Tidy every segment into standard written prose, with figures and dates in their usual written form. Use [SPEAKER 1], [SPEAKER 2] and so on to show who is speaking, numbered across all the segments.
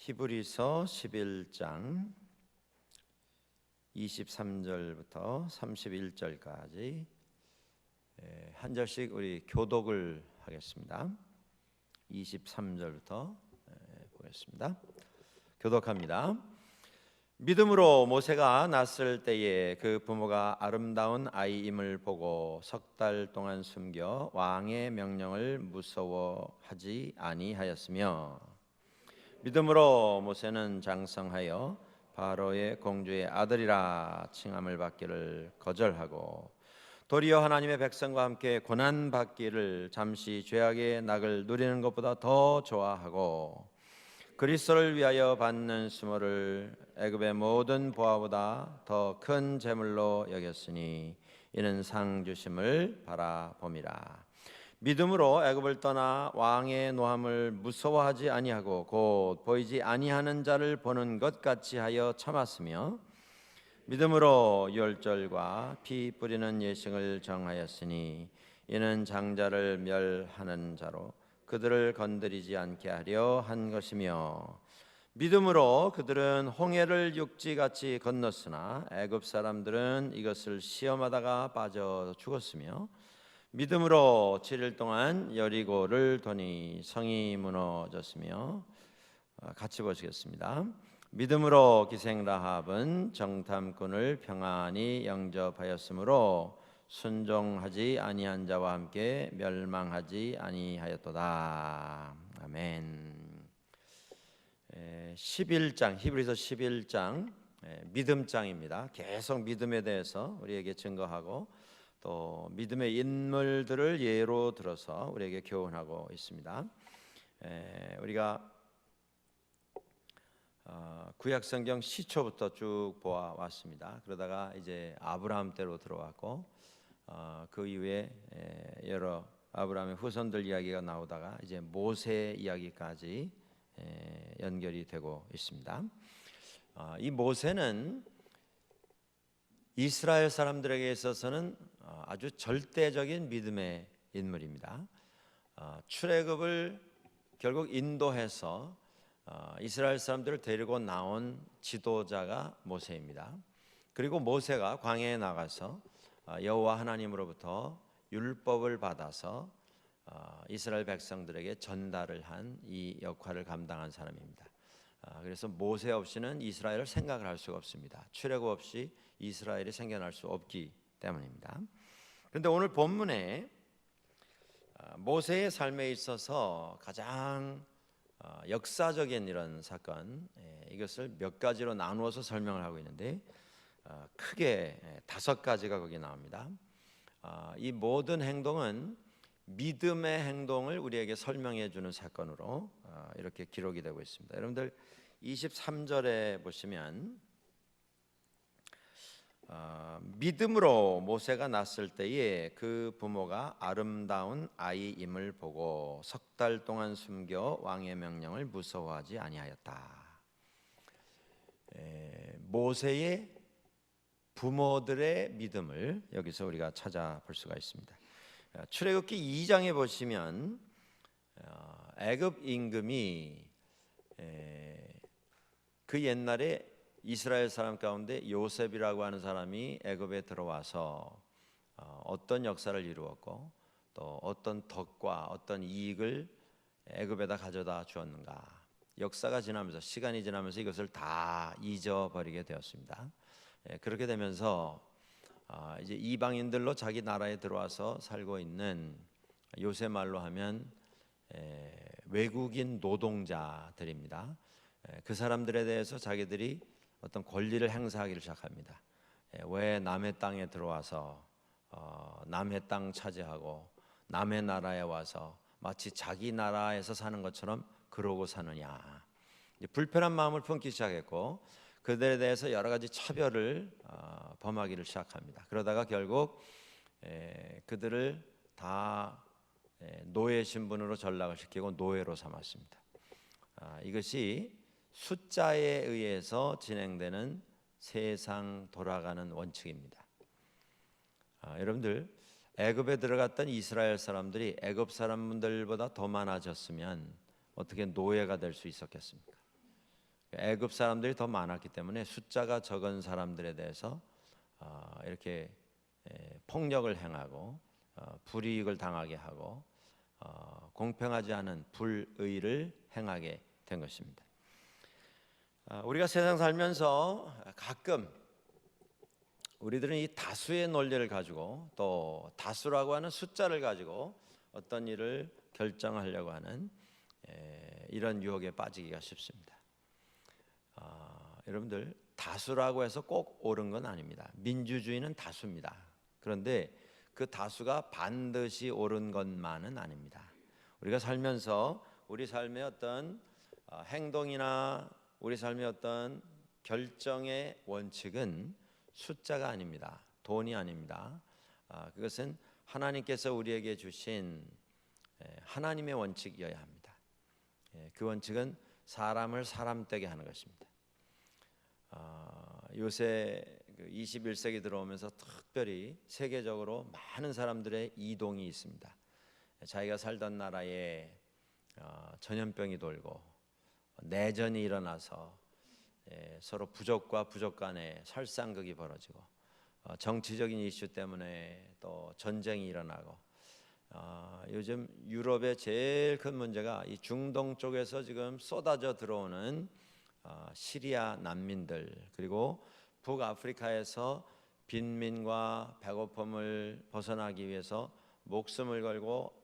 [SPEAKER 1] 히브리서 11장 23절부터 31절까지 한 절씩 우리 교독을 하겠습니다. 23절부터 보겠습니다. 교독합니다. 믿음으로 모세가 낳았을 때에 그 부모가 아름다운 아이임을 보고 석 달 동안 숨겨 왕의 명령을 무서워하지 아니하였으며, 믿음으로 모세는 장성하여 바로의 공주의 아들이라 칭함을 받기를 거절하고 도리어 하나님의 백성과 함께 고난 받기를 잠시 죄악의 낙을 누리는 것보다 더 좋아하고 그리스도를 위하여 받는 수모를 애굽의 모든 보화보다 더 큰 재물로 여겼으니 이는 상 주심을 바라봄이라. 믿음으로 애굽을 떠나 왕의 노함을 무서워하지 아니하고 곧 보이지 아니하는 자를 보는 것 같이 하여 참았으며, 믿음으로 유월절과 피 뿌리는 예식을 정하였으니 이는 장자를 멸하는 자로 그들을 건드리지 않게 하려 한 것이며, 믿음으로 그들은 홍해를 육지같이 건넜으나 애굽 사람들은 이것을 시험하다가 빠져 죽었으며, 믿음으로 7일 동안 여리고를 도니 성이 무너졌으며, 같이 보시겠습니다. 믿음으로 기생 라합은 정탐꾼을 평안히 영접하였으므로 순종하지 아니한 자와 함께 멸망하지 아니하였도다. 아멘. 11장 히브리서 11장 믿음장입니다. 계속 믿음에 대해서 우리에게 증거하고 또 믿음의 인물들을 예로 들어서 우리에게 교훈하고 있습니다. 우리가 구약성경 시초부터 쭉 보아왔습니다. 그러다가 이제 아브라함 때로 들어왔고 그 이후에 여러 아브라함의 후손들 이야기가 나오다가 이제 모세 이야기까지 연결이 되고 있습니다. 이 모세는 이스라엘 사람들에게 있어서는 아주 절대적인 믿음의 인물입니다. 출애굽을 결국 인도해서 이스라엘 사람들을 데리고 나온 지도자가 모세입니다. 그리고 모세가 광야에 나가서 여호와 하나님으로부터 율법을 받아서 이스라엘 백성들에게 전달을 한 이 역할을 감당한 사람입니다. 그래서 모세 없이는 이스라엘을 생각을 할 수가 없습니다. 출애굽 없이 이스라엘이 생겨날 수 없기 때문입니다. 그런데 오늘 본문에 모세의 삶에 있어서 가장 역사적인 이런 사건, 이것을 몇 가지로 나누어서 설명을 하고 있는데 크게 5가지가 거기 나옵니다. 이 모든 행동은 믿음의 행동을 우리에게 설명해 주는 사건으로 이렇게 기록이 되고 있습니다. 여러분들 23절에 보시면 믿음으로 모세가 낳았을 때에 그 부모가 아름다운 아이임을 보고 석 달 동안 숨겨 왕의 명령을 무서워하지 아니하였다. 모세의 부모들의 믿음을 여기서 우리가 찾아볼 수가 있습니다. 출애굽기 2장에 보시면 애굽 임금이 그 옛날에 이스라엘 사람 가운데 요셉이라고 하는 사람이 애굽에 들어와서 어떤 역사를 이루었고 또 어떤 덕과 어떤 이익을 애굽에다 가져다 주었는가, 역사가 지나면서 시간이 지나면서 이것을 다 잊어버리게 되었습니다. 그렇게 되면서 이제 이방인들로 자기 나라에 들어와서 살고 있는 요새 말로 하면 외국인 노동자들입니다. 그 사람들에 대해서 자기들이 어떤 권리를 행사하기를 시작합니다. 왜 남의 땅에 들어와서 남의 땅 차지하고 남의 나라에 와서 마치 자기 나라에서 사는 것처럼 그러고 사느냐, 불편한 마음을 품기 시작했고 그들에 대해서 여러 가지 차별을 범하기를 시작합니다. 그러다가 결국 그들을 다 노예 신분으로 전락을 시키고 노예로 삼았습니다. 이것이 숫자에 의해서 진행되는 세상 돌아가는 원칙입니다. 여러분들, 애굽에 들어갔던 이스라엘 사람들이 애굽 사람들보다 더 많아졌으면 어떻게 노예가 될 수 있었겠습니까? 애굽 사람들이 더 많았기 때문에 숫자가 적은 사람들에 대해서 이렇게 폭력을 행하고 불이익을 당하게 하고 공평하지 않은 불의를 행하게 된 것입니다. 우리가 세상 살면서 가끔 우리들은 이 다수의 논리를 가지고 또 다수라고 하는 숫자를 가지고 어떤 일을 결정하려고 하는 이런 유혹에 빠지기가 쉽습니다. 여러분들, 다수라고 해서 꼭 옳은 건 아닙니다. 민주주의는 다수입니다. 그런데 그 다수가 반드시 옳은 것만은 아닙니다. 우리가 살면서 우리 삶의 어떤 행동이나 우리 삶의 어떤 결정의 원칙은 숫자가 아닙니다. 돈이 아닙니다. 그것은 하나님께서 우리에게 주신 하나님의 원칙이어야 합니다. 그 원칙은 사람을 사람되게 하는 것입니다. 요새 21세기 들어오면서 특별히 세계적으로 많은 사람들의 이동이 있습니다. 자기가 살던 나라에 전염병이 돌고 내전이 일어나서 서로 부족과 부족 간의 살상극이 벌어지고 정치적인 이슈 때문에 또 전쟁이 일어나고 요즘 유럽의 제일 큰 문제가 이 중동 쪽에서 지금 쏟아져 들어오는 시리아 난민들, 그리고 북아프리카에서 빈민과 배고픔을 벗어나기 위해서 목숨을 걸고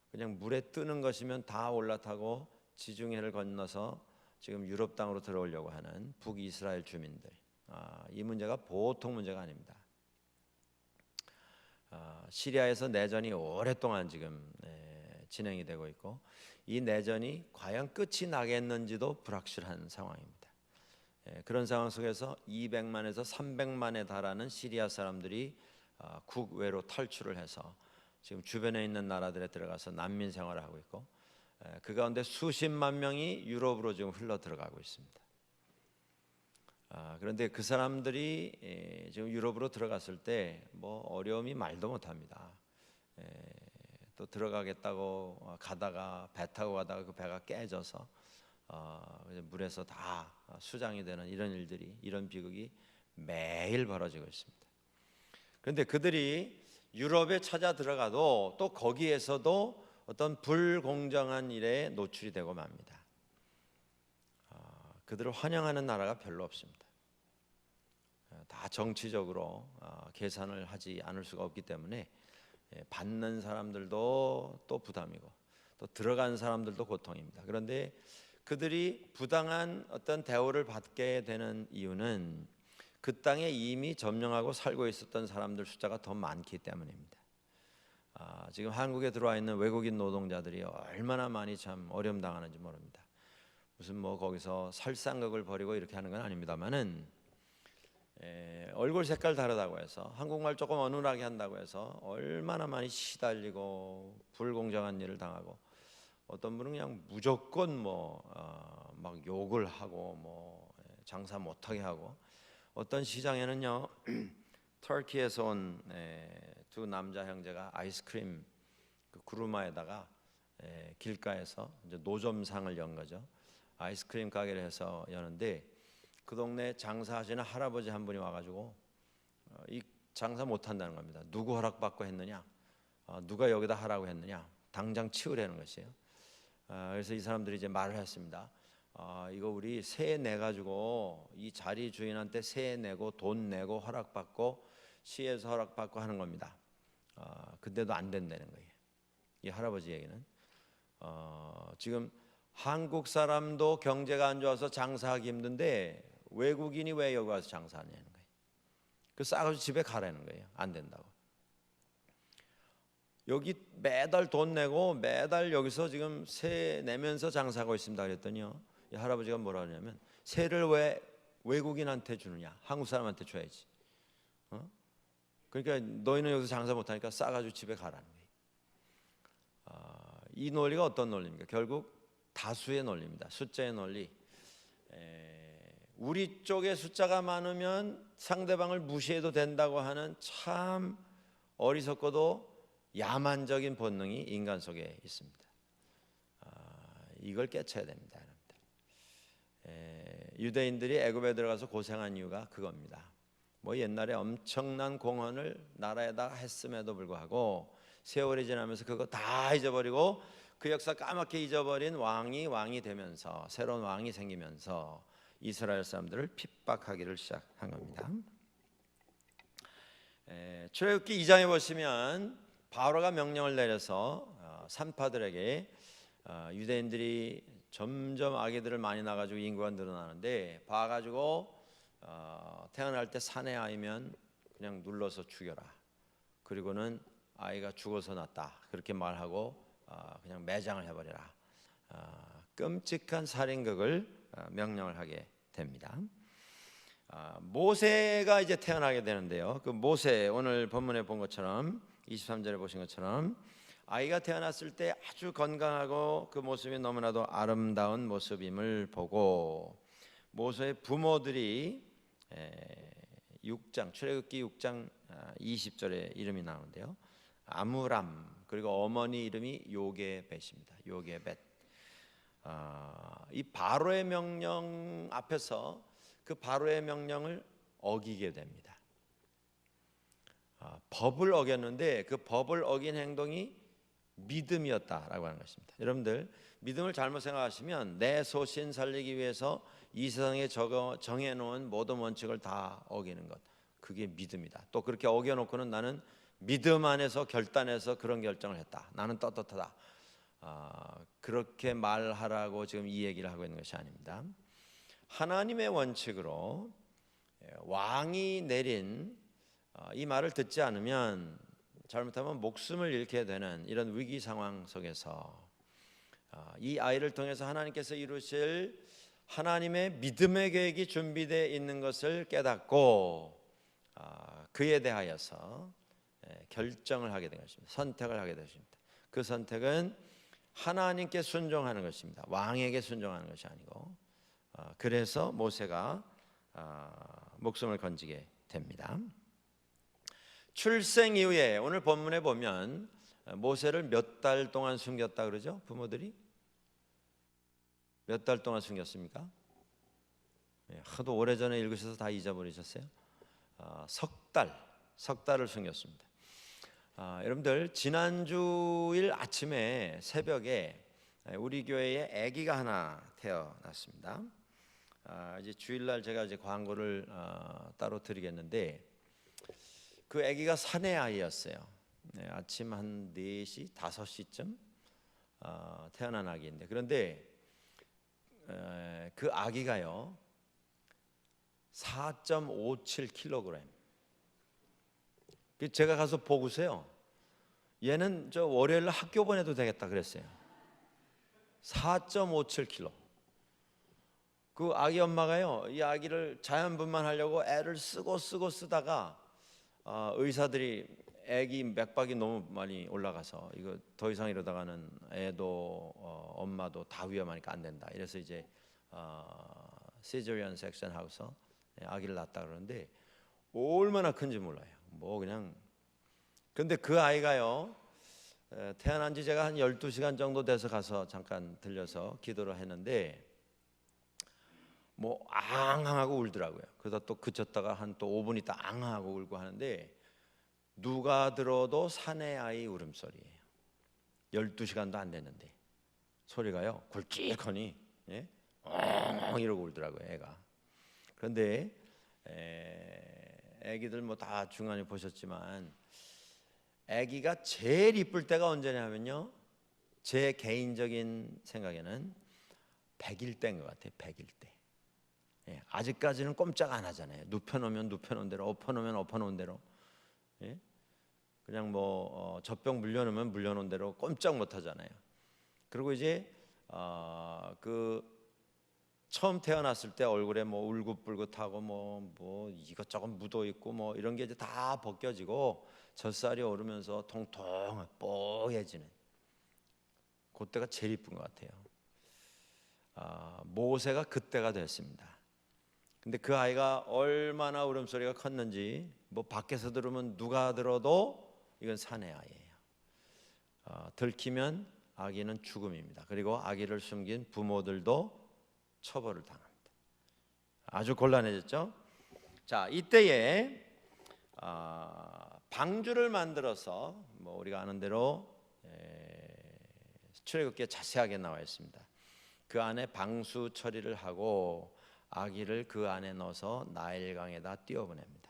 [SPEAKER 1] 그냥 물에 뜨는 것이면 다 올라타고 지중해를 건너서 지금 유럽 땅으로 들어오려고 하는 북이스라엘 주민들, 이 문제가 보통 문제가 아닙니다. 시리아에서 내전이 오랫동안 지금 진행이 되고 있고 이 내전이 과연 끝이 나겠는지도 불확실한 상황입니다. 그런 상황 속에서 200만에서 300만에 달하는 시리아 사람들이 국외로 탈출을 해서 지금 주변에 있는 나라들에 들어가서 난민 생활을 하고 있고 그 가운데 수십만 명이 유럽으로 지금 흘러 들어가고 있습니다. 그런데 그 사람들이 지금 유럽으로 들어갔을 때 뭐 어려움이 말도 못합니다. 또 들어가겠다고 가다가 배 타고 가다가 그 배가 깨져서 물에서 다 수장이 되는 이런 일들이, 이런 비극이 매일 벌어지고 있습니다. 그런데 그들이 유럽에 찾아 들어가도 또 거기에서도 어떤 불공정한 일에 노출이 되고 맙니다. 그들을 환영하는 나라가 별로 없습니다. 다 정치적으로 계산을 하지 않을 수가 없기 때문에 받는 사람들도 또 부담이고 또 들어간 사람들도 고통입니다. 그런데 그들이 부당한 어떤 대우를 받게 되는 이유는 그 땅에 이미 점령하고 살고 있었던 사람들 숫자가 더 많기 때문입니다. 지금 한국에 들어와 있는 외국인 노동자들이 얼마나 많이 참 어려움 당하는지 모릅니다. 무슨 뭐 거기서 살상극을 벌이고 이렇게 하는 건 아닙니다만은 얼굴 색깔 다르다고 해서 한국말 조금 어눌하게 한다고 해서 얼마나 많이 시달리고 불공정한 일을 당하고 어떤 분은 그냥 무조건 막 욕을 하고 뭐 장사 못하게 하고 어떤 시장에는요 터키에서 온 두 남자 형제가 아이스크림 그 구루마에다가 길가에서 이제 노점상을 연 거죠. 아이스크림 가게를 해서 여는데 그 동네 장사하시는 할아버지 한 분이 와가지고 이 장사 못한다는 겁니다. 누구 허락받고 했느냐, 누가 여기다 하라고 했느냐, 당장 치우라는 것이에요. 그래서 이 사람들이 이제 말을 했습니다. 이거 우리 세 내가지고 이 자리 주인한테 세 내고 돈 내고 허락받고 시에서 허락받고 하는 겁니다. 근데도 안 된다는 거예요. 이 할아버지 얘기는 지금 한국 사람도 경제가 안 좋아서 장사하기 힘든데 외국인이 왜 여기 와서 장사하냐는 거예요. 그 싸가지고 집에 가라는 거예요. 안 된다고. 여기 매달 돈 내고 매달 여기서 지금 세 내면서 장사하고 있습니다. 그랬더니요, 이 할아버지가 뭐라 하냐면 세를 왜 외국인한테 주느냐, 한국 사람한테 줘야지. 그러니까 너희는 여기서 장사 못하니까 싸가지고 집에 가라는 거예요. 이 논리가 어떤 논리입니까? 결국 다수의 논리입니다. 숫자의 논리. 우리 쪽에 숫자가 많으면 상대방을 무시해도 된다고 하는 참 어리석고도 야만적인 본능이 인간 속에 있습니다. 이걸 깨쳐야 됩니다, 여러분들. 유대인들이 애굽에 들어가서 고생한 이유가 그겁니다. 뭐 옛날에 엄청난 공헌을 나라에다가 했음에도 불구하고 세월이 지나면서 그거 다 잊어버리고 그 역사 까맣게 잊어버린 왕이 되면서 새로운 왕이 생기면서 이스라엘 사람들을 핍박하기를 시작한 겁니다. 출애굽기 2장에 보시면 바로가 명령을 내려서 산파들에게 유대인들이 점점 아기들을 많이 낳아가지고 인구가 늘어나는데 봐가지고 태어날 때 사내 아이면 그냥 눌러서 죽여라. 그리고는 아이가 죽어서 낳았다 그렇게 말하고 그냥 매장을 해버려라. 끔찍한 살인극을 명령을 하게 됩니다. 모세가 이제 태어나게 되는데요. 그 모세 오늘 본문에 본 것처럼 23절에 보신 것처럼 아이가 태어났을 때 아주 건강하고 그 모습이 너무나도 아름다운 모습임을 보고 모세의 부모들이 6장 출애굽기 6장 20절에 이름이 나오는데요. 아므람 그리고 어머니 이름이 요게벳입니다. 요게벳. 이 바로의 명령 앞에서 그 바로의 명령을 어기게 됩니다. 법을 어겼는데 그 법을 어긴 행동이 믿음이었다라고 하는 것입니다. 여러분들 믿음을 잘못 생각하시면 내 소신 살리기 위해서 이 세상에 정해놓은 모든 원칙을 다 어기는 것 그게 믿음이다. 또 그렇게 어겨놓고는 나는 믿음 안에서 결단해서 그런 결정을 했다. 나는 떳떳하다. 그렇게 말하라고 지금 이 얘기를 하고 있는 것이 아닙니다. 하나님의 원칙으로 왕이 내린 이 말을 듣지 않으면 잘못하면 목숨을 잃게 되는 이런 위기 상황 속에서 이 아이를 통해서 하나님께서 이루실 하나님의 믿음의 계획이 준비되어 있는 것을 깨닫고 그에 대하여서 결정을 하게 된 것입니다. 선택을 하게 되십니다. 그 선택은 하나님께 순종하는 것입니다. 왕에게 순종하는 것이 아니고 그래서 모세가 목숨을 건지게 됩니다. 출생 이후에 오늘 본문에 보면 모세를 몇 달 동안 숨겼다 그러죠? 부모들이 몇 달 동안 숨겼습니까? 하도 오래전에 읽으셔서 다 잊어버리셨어요? 석 달을 숨겼습니다. 여러분들 지난주일 아침에 새벽에 우리 교회에 아기가 하나 태어났습니다. 이제 주일날 제가 이제 광고를 따로 드리겠는데 그 아기가 사내 아이였어요. 아침 한 4시, 5시쯤 태어난 아기인데 그런데 그 아기가요 4.57kg. 제가 가서 보고서요. 얘는 저 월요일 학교 보내도 되겠다 그랬어요. 4.57kg. 그 아기 엄마가요. 이 아기를 자연분만하려고 애를 쓰다가 의사들이 아기 맥박이 너무 많이 올라가서 이거 더 이상 이러다가는 애도 엄마도 다 위험하니까 안 된다. 이래서 이제 시저리안 섹션 하고서 아기를 낳았다 그러는데 얼마나 큰지 몰라요. 뭐 그냥 근데 그 아이가요 태어난 지 제가 한 12시간 정도 돼서 가서 잠깐 들려서 기도를 했는데 뭐 앙앙하고 울더라고요. 그러다 또 그쳤다가 한 또 5분 있다 앙앙하고 울고 하는데 누가 들어도 사내 아이 울음소리예요. 12시간도 안 됐는데 소리가요 굵직하니 엉엉 이러고 울더라고요 애가. 그런데 애기들 뭐 다 중간에 보셨지만 애기가 제일 이쁠 때가 언제냐면요 제 개인적인 생각에는 100일 때인 것 같아요. 100일 때. 아직까지는 꼼짝 안 하잖아요. 눕혀놓으면 눕혀놓은 대로 엎어놓으면 엎어놓은 대로 그냥 뭐 젖병 물려놓으면 물려놓은 대로 꼼짝 못 하잖아요. 그리고 이제 그 처음 태어났을 때 얼굴에 뭐 울긋불긋하고 뭐 이것저것 묻어 있고 뭐 이런 게 이제 다 벗겨지고 젖살이 오르면서 통통 뽀얘지는 그때가 제일 이쁜 것 같아요. 모세가 그때가 됐습니다. 근데 그 아이가 얼마나 울음소리가 컸는지 뭐 밖에서 들으면 누가 들어도 이건 사내 아이예요. 들키면 아기는 죽음입니다. 그리고 아기를 숨긴 부모들도 처벌을 당합니다. 아주 곤란해졌죠. 자, 이때에 방주를 만들어서 뭐 우리가 아는 대로 출애굽기에 자세하게 나와 있습니다. 그 안에 방수 처리를 하고 아기를 그 안에 넣어서 나일강에다 띄워보냅니다.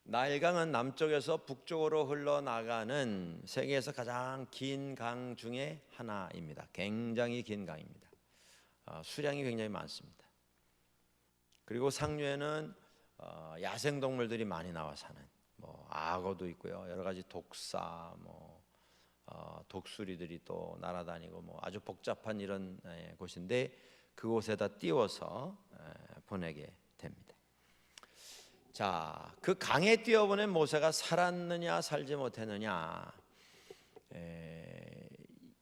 [SPEAKER 1] 나일강은 남쪽에서 북쪽으로 흘러나가는 세계에서 가장 긴 강 중에 하나입니다. 굉장히 긴 강입니다. 수량이 굉장히 많습니다. 그리고 상류에는 야생동물들이 많이 나와 사는 뭐 악어도 있고요, 여러 가지 독사, 독수리들이 또 날아다니고 뭐 아주 복잡한 이런 곳인데 그곳에다 띄워서 보내게 됩니다. 자, 그 강에 띄워보낸 모세가 살았느냐 살지 못했느냐,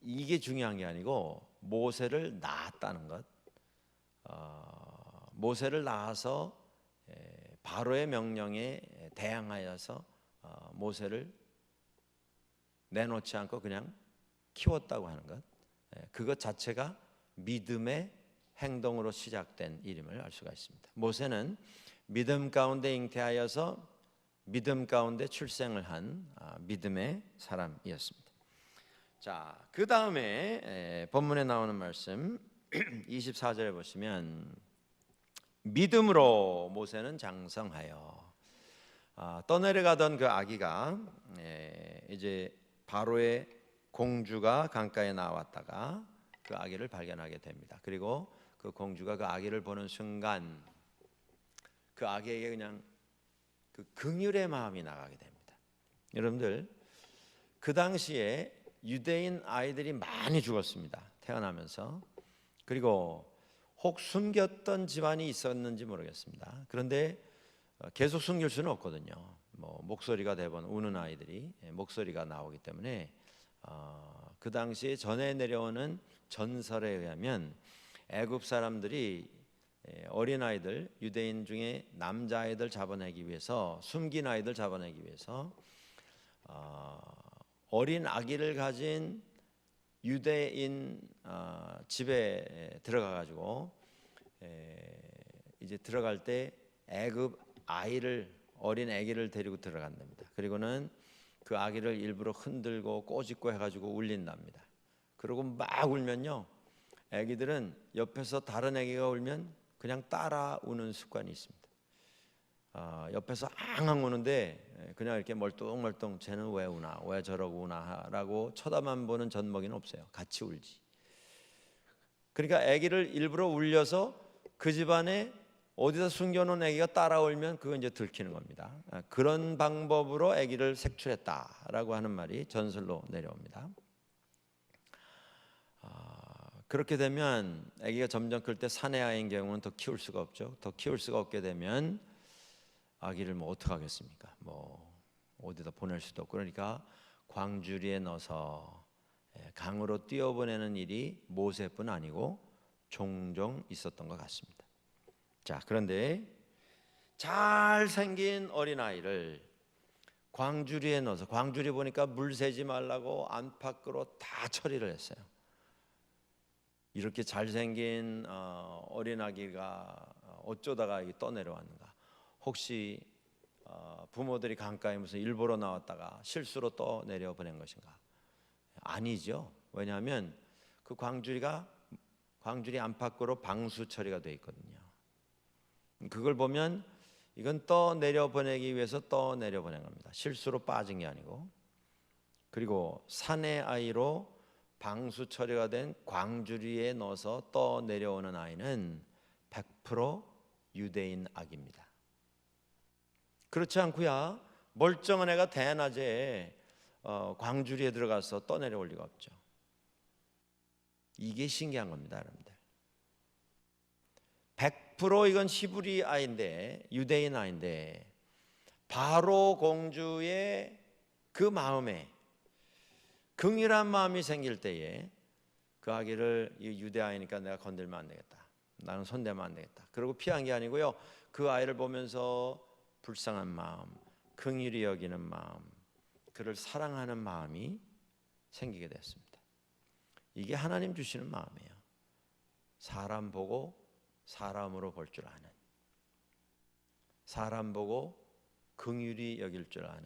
[SPEAKER 1] 이게 중요한 게 아니고 모세를 낳았다는 것. 모세를 낳아서 바로의 명령에 대항하여서 모세를 내놓지 않고 그냥 키웠다고 하는 것, 그것 자체가 믿음의 행동으로 시작된 일임을 알 수가 있습니다. 모세는 믿음 가운데 잉태하여서 믿음 가운데 출생을 한 믿음의 사람이었습니다. 자, 그 다음에 본문에 나오는 말씀 24절에 보시면 믿음으로 모세는 장성하여, 떠내려가던 그 아기가 이제 바로의 공주가 강가에 나왔다가 그 아기를 발견하게 됩니다. 그리고 그 공주가 그 아기를 보는 순간 그 아기에게 그냥 그 긍휼의 마음이 나가게 됩니다. 여러분들, 그 당시에 유대인 아이들이 많이 죽었습니다. 태어나면서. 그리고 혹 숨겼던 집안이 있었는지 모르겠습니다. 그런데 계속 숨길 수는 없거든요. 뭐 목소리가 대번 우는 아이들이 목소리가 나오기 때문에 그 당시에 전해 내려오는 전설에 의하면 애굽 사람들이 어린 아이들, 유대인 중에 남자 아이들 잡아내기 위해서, 숨긴 아이들 잡아내기 위해서 어린 아기를 가진 유대인 집에 들어가 가지고 이제 들어갈 때 애굽 아이를, 어린 아기를 데리고 들어간답니다. 그리고는 그 아기를 일부러 흔들고 꼬집고 해가지고 울린답니다. 그리고 막 울면요, 아기들은 옆에서 다른 아기가 울면 그냥 따라 우는 습관이 있습니다. 옆에서 앙앙 우는데 그냥 이렇게 멀뚱멀뚱 쟤는 왜 우나, 왜 저러고 우나라고 쳐다만 보는 젖먹이는 없어요. 같이 울지. 그러니까 아기를 일부러 울려서 그 집안에 어디다 숨겨놓은 아기가 따라 울면 그거 이제 들키는 겁니다. 그런 방법으로 아기를 색출했다라고 하는 말이 전설로 내려옵니다. 그렇게 되면 아기가 점점 클 때 사내아이인 경우는 더 키울 수가 없죠. 더 키울 수가 없게 되면 아기를 뭐 어떻게 하겠습니까? 뭐 어디다 보낼 수도 없고, 그러니까 광주리에 넣어서 강으로 띄워보내는 일이 모세뿐 아니고 종종 있었던 것 같습니다. 자, 그런데 잘생긴 어린아이를 광주리에 넣어서, 광주리 보니까 물 새지 말라고 안팎으로 다 처리를 했어요. 이렇게 잘생긴 어린아기가 어쩌다가 떠내려왔는가? 혹시 부모들이 강가에 무슨 일보러 나왔다가 실수로 떠내려 보낸 것인가? 아니죠. 왜냐하면 그 광주리 안팎으로 방수 처리가 되어 있거든요. 그걸 보면 이건 떠내려 보내기 위해서 떠내려 보낸 겁니다. 실수로 빠진 게 아니고. 그리고 사내 아이로 방수 처리가 된 광주리에 넣어서 떠내려오는 아이는 100% 유대인 아기입니다. 그렇지 않고야 멀쩡한 애가 대낮에 광주리에 들어가서 떠내려올 리가 없죠. 이게 신기한 겁니다, 여러분들. 100% 이건 히브리 아이인데, 유대인 아이인데, 바로 공주의 그 마음에 긍휼한 마음이 생길 때에 그 아기를, 유대 아이니까 내가 건들면 안 되겠다, 나는 손대면 안 되겠다, 그리고 피한 게 아니고요, 그 아이를 보면서 불쌍한 마음, 긍휼히 여기는 마음, 그를 사랑하는 마음이 생기게 됐습니다. 이게 하나님 주시는 마음이에요. 사람 보고 사람으로 볼 줄 아는, 사람 보고 긍휼히 여길 줄 아는,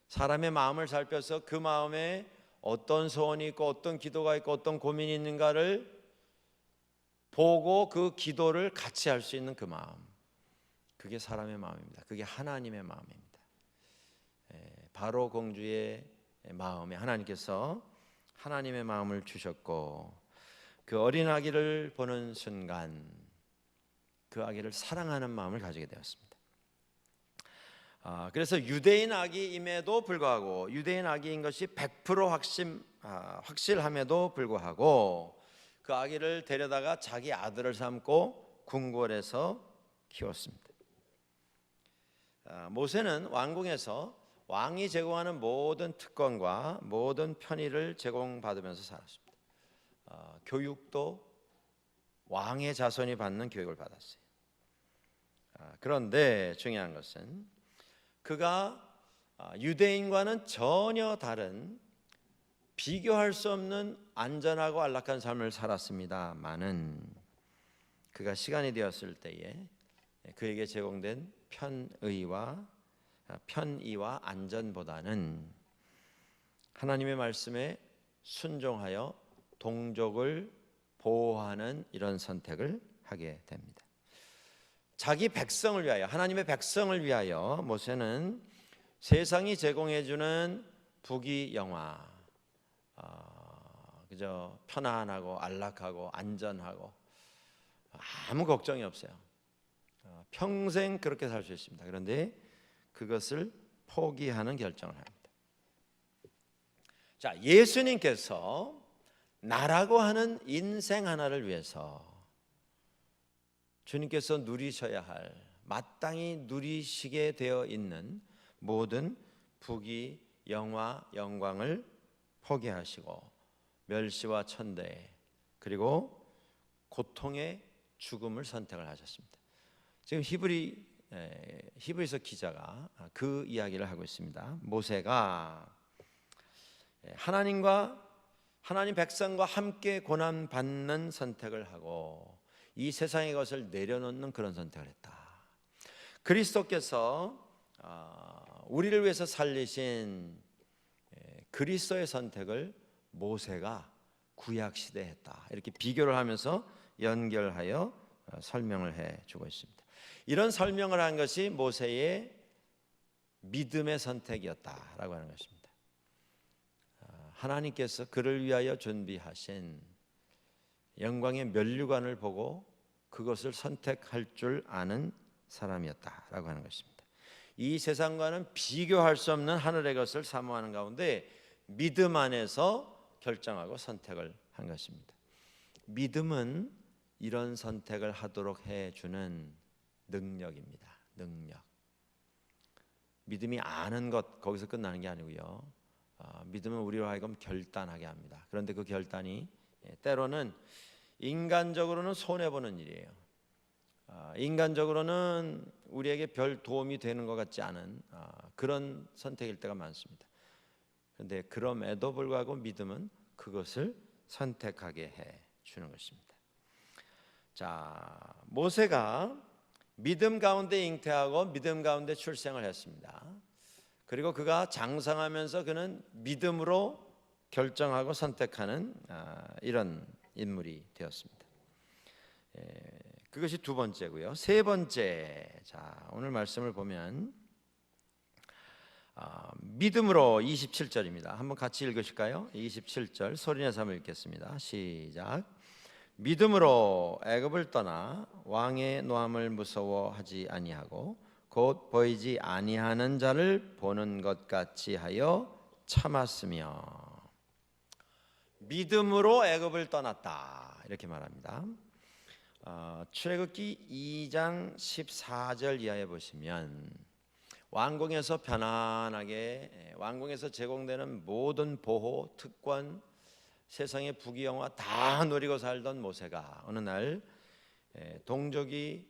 [SPEAKER 1] 사람의 마음을 살펴서 그 마음에 어떤 소원이 있고 어떤 기도가 있고 어떤 고민이 있는가를 보고 그 기도를 같이 할 수 있는 그 마음, 그게 사람의 마음입니다. 그게 하나님의 마음입니다. 바로 공주의 마음에 하나님께서 하나님의 마음을 주셨고, 그 어린 아기를 보는 순간 그 아기를 사랑하는 마음을 가지게 되었습니다. 그래서 유대인 아기임에도 불구하고, 유대인 아기인 것이 100% 확실함에도 불구하고 그 아기를 데려다가 자기 아들을 삼고 궁궐에서 키웠습니다. 모세는 왕궁에서 왕이 제공하는 모든 특권과 모든 편의를 제공받으면서 살았습니다. 교육도 왕의 자손이 받는 교육을 받았어요. 그런데 중요한 것은 그가 유대인과는 전혀 다른, 비교할 수 없는 안전하고 안락한 삶을 살았습니다마는 그가 시간이 되었을 때에 그에게 제공된 편의와 안전보다는 하나님의 말씀에 순종하여 동족을 보호하는 이런 선택을 하게 됩니다. 자기 백성을 위하여, 하나님의 백성을 위하여 모세는 세상이 제공해주는 부귀영화, 그저 편안하고 안락하고 안전하고 아무 걱정이 없어요. 평생 그렇게 살 수 있습니다. 그런데 그것을 포기하는 결정을 합니다. 자, 예수님께서 나라고 하는 인생 하나를 위해서 주님께서 누리셔야 할, 마땅히 누리시게 되어 있는 모든 부귀, 영화, 영광을 포기하시고 멸시와 천대, 그리고 고통의 죽음을 선택을 하셨습니다. 지금 히브리서 기자가 그 이야기를 하고 있습니다. 모세가 하나님 백성과 함께 고난 받는 선택을 하고 이 세상의 것을 내려놓는 그런 선택을 했다. 그리스도께서 우리를 위해서 살리신 그리스도의 선택을 모세가 구약 시대에 했다. 이렇게 비교를 하면서 연결하여 설명을 해주고 있습니다. 이런 설명을 한 것이 모세의 믿음의 선택이었다라고 하는 것입니다. 하나님께서 그를 위하여 준비하신 영광의 면류관을 보고 그것을 선택할 줄 아는 사람이었다라고 하는 것입니다. 이 세상과는 비교할 수 없는 하늘의 것을 사모하는 가운데 믿음 안에서 결정하고 선택을 한 것입니다. 믿음은 이런 선택을 하도록 해주는 능력입니다. 능력. 믿음이 아는 것, 거기서 끝나는 게 아니고요. 믿음은 우리로 하여금 결단하게 합니다. 그런데 그 결단이 때로는 인간적으로는 손해보는 일이에요. 인간적으로는 우리에게 별 도움이 되는 것 같지 않은 그런 선택일 때가 많습니다. 그런데 그럼에도 불구하고 믿음은 그것을 선택하게 해 주는 것입니다. 자, 모세가 믿음 가운데 잉태하고 믿음 가운데 출생을 했습니다. 그리고 그가 장성하면서 그는 믿음으로 결정하고 선택하는 이런 인물이 되었습니다. 그것이 두 번째고요. 세 번째, 자, 오늘 말씀을 보면 믿음으로 27절입니다. 한번 같이 읽으실까요? 27절 소리내서 한번 읽겠습니다. 시작. 믿음으로 애굽을 떠나 왕의 노함을 무서워하지 아니하고 곧 보이지 아니하는 자를 보는 것 같이 하여 참았으며. 믿음으로 애굽을 떠났다, 이렇게 말합니다. 출애굽기 2장 14절 이하에 보시면 왕궁에서 편안하게, 왕궁에서 제공되는 모든 보호, 특권, 세상의 부귀영화 다 누리고 살던 모세가 어느 날 동족이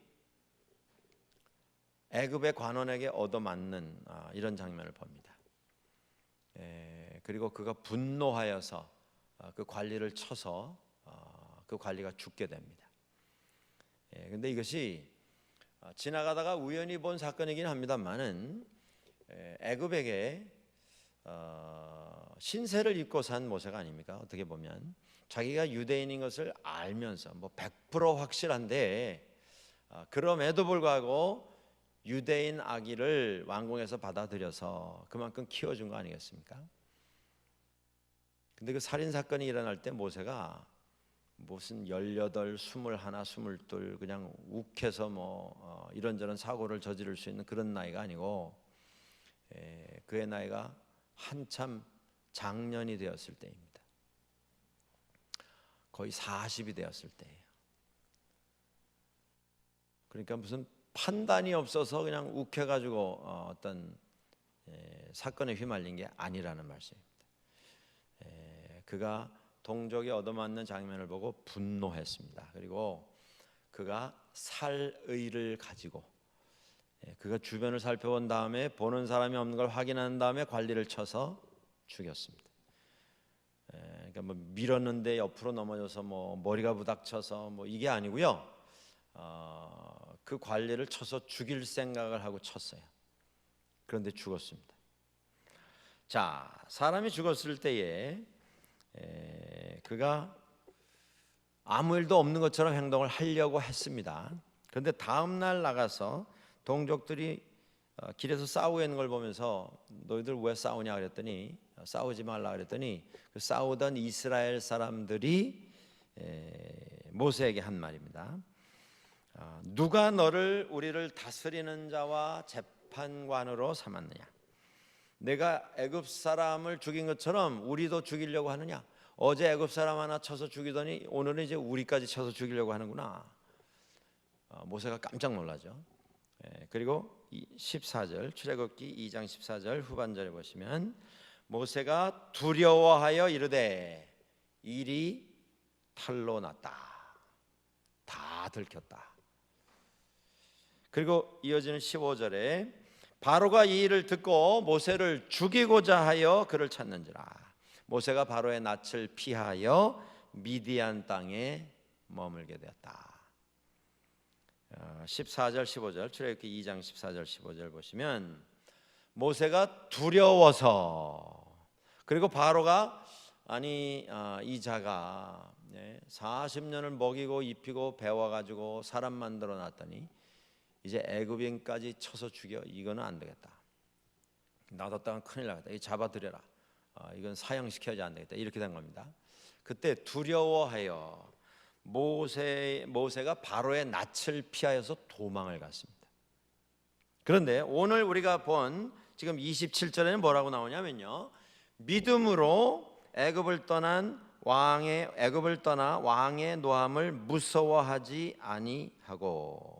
[SPEAKER 1] 애굽의 관원에게 얻어맞는 이런 장면을 봅니다. 그리고 그가 분노하여서 그 관리를 쳐서 그 관리가 죽게 됩니다. 근데 이것이 지나가다가 우연히 본 사건이긴 합니다만은 애굽에게 신세를 입고 산 모세가 아닙니까? 어떻게 보면 자기가 유대인인 것을 알면서 뭐 100% 확실한데 그럼에도 불구하고 유대인 아기를 왕궁에서 받아들여서 그만큼 키워준 거 아니겠습니까? 근데 그 살인 사건이 일어날 때 모세가 무슨 18, 21, 22 그냥 욱해서 뭐 이런저런 사고를 저지를 수 있는 그런 나이가 아니고 그의 나이가 한참 장년이 되었을 때입니다. 거의 40이 되었을 때예요. 그러니까 무슨 판단이 없어서 그냥 욱해가지고 어떤 사건에 휘말린 게 아니라는 말씀입니다. 그가 동족이 얻어맞는 장면을 보고 분노했습니다. 그리고 그가 살의를 가지고 그가 주변을 살펴본 다음에 보는 사람이 없는 걸 확인한 다음에 관리를 쳐서 죽였습니다. 그러니까 뭐 밀었는데 옆으로 넘어져서 뭐 머리가 부닥쳐서 뭐 이게 아니고요. 그 관리를 쳐서 죽일 생각을 하고 쳤어요. 그런데 죽었습니다. 자, 사람이 죽었을 때에 그가 아무 일도 없는 것처럼 행동을 하려고 했습니다. 그런데 다음 날 나가서 동족들이 길에서 싸우고 있는 걸 보면서 너희들 왜 싸우냐 그랬더니 싸우지 말라 그랬더니 그 싸우던 이스라엘 사람들이 모세에게 한 말입니다. 누가 너를 우리를 다스리는 자와 재판관으로 삼았느냐? 내가 애굽 사람을 죽인 것처럼 우리도 죽이려고 하느냐? 어제 애굽 사람 하나 쳐서 죽이더니 오늘은 이제 우리까지 쳐서 죽이려고 하는구나. 모세가 깜짝 놀라죠. 그리고 14절 출애굽기 2장 14절 후반절에 보시면 모세가 두려워하여 이르되 일이 탈로 났다. 다 들켰다. 그리고 이어지는 15절에 바로가 이 일을 듣고 모세를 죽이고자 하여 그를 찾는지라. 모세가 바로의 낯을 피하여 미디안 땅에 머물게 되었다. 14절 15절 출애굽기 2장 14절 15절 보시면 모세가 두려워서 그리고 바로가 아니 이 자가 40년을 먹이고 입히고 배워가지고 사람 만들어 놨더니 이제 애굽인까지 쳐서 죽여. 이거는 안 되겠다. 놔뒀다간 큰일 나겠다. 이 잡아들여라. 이건 사형시켜야지 안 되겠다. 이렇게 된 겁니다. 그때 두려워하여 모세가 바로의 낯을 피하여서 도망을 갔습니다. 그런데 오늘 우리가 본 지금 27절에는 뭐라고 나오냐면요, 믿음으로 애굽을 떠나 왕의 노함을 무서워하지 아니하고.